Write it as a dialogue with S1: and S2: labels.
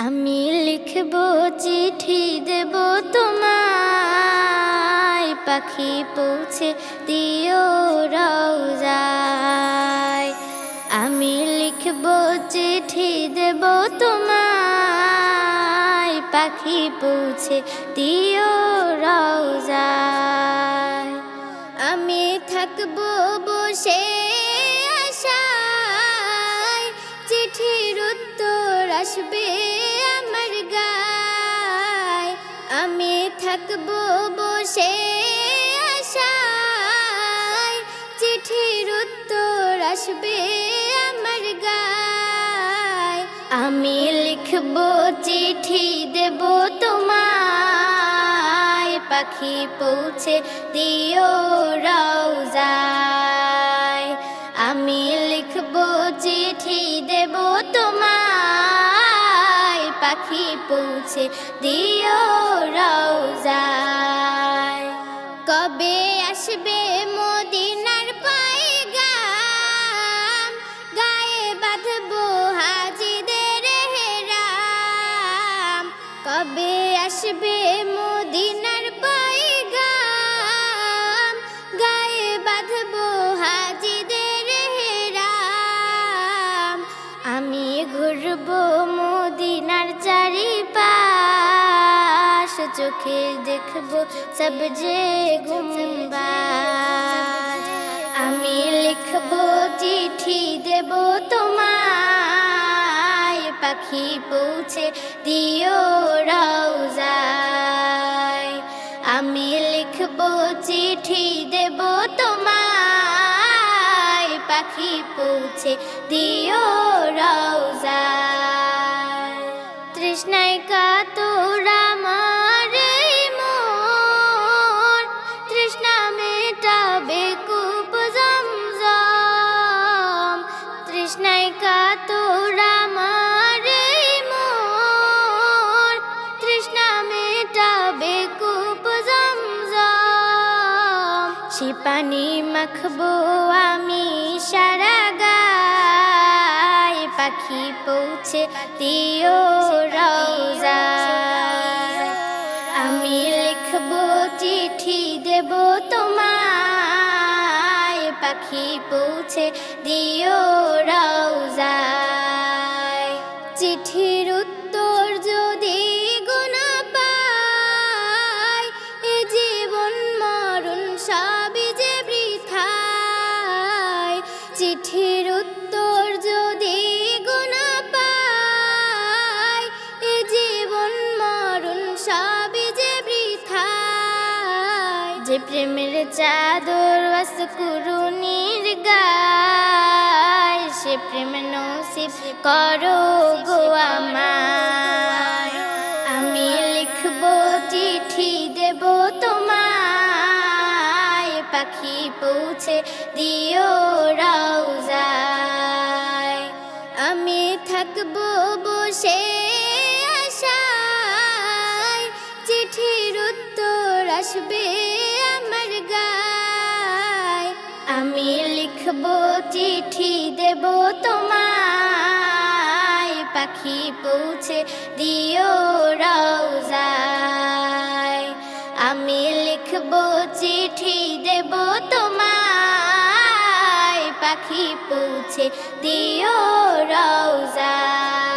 S1: আমি লিখব চিঠি দেব তোমায়, পাখি পৌঁছে দিও রওজায়। আমি লিখব চিঠি দেব তোমায়, পাখি পৌঁছে দিও রওজায়। আমি থাকব বসে আশায়, চিঠির উত্তর আসবে আমার গায়। আমি থাকব বসে আশায়, চিঠির উত্তর আসবে আমার গায়। আমি লিখব চিঠি দেব তোমায়, পাখি পৌঁছে দিও রওজায়। আমি লিখব চিঠি দেব তোমায়, পাখি পৌঁছে দিও রওজায়। কবে আসবে মদিনার পয়গাম, গায়ে বাঁধবো হাজিদের হেরাম। কবে আসবে মদিনার পয়গাম, গায়ে বাঁধবো হাজিদের হেরাম। আমি ঘুরবো মদিনার চারিপাশ, চোখে দেখবো সবজে গুম্বাদ। আমি লিখবো চিঠি দেব তোমায়, পাখি পৌঁছে দিও রওজায়। আমি লিখবো চিঠি দেব তোমায়, পাখি পৌঁছে দিও রওজায়। তৃষ্ণায় কাতর আমার এই মন, তৃষ্ণা মেটাবে কূপ জমজম। তৃষ্ণায় কাতর আমার এই মন, তৃষ্ণা মেটাবে কূপ জমজম। সে পানি মাখবো আমি সারা গায়, পাখি পৌঁছে দিও রওজায়। আমি লিখবো চিঠি দেব তোমায়, পাখি পৌঁছে দিও রওজায়। চিঠির উত্তর যদি গুনা পাই, এ জীবন মরণ সবই যে বৃথায়। চিঠির উত্তর যদি গুনা পাই, এ জীবন মরণ সবই যে বৃথায়। যে প্রেমের চাদর ওয়াসকুরুনির গায়, সে প্রেম নসিব করো গো আমায়। আমি লিখবো চিঠি দেব তোমায়, পাখি পৌঁছে দিও রওজায়। আমি থাকবো বসে আশায়, চিঠির উত্তর আসবে আমার গায়। আমি লিখবো চিঠি দেব তোমায়, পাখি পৌঁছে দিও রওজায়। আমি লিখবো চিঠি দেব তোমায়, পাখি পৌঁছে দিও রওজায়।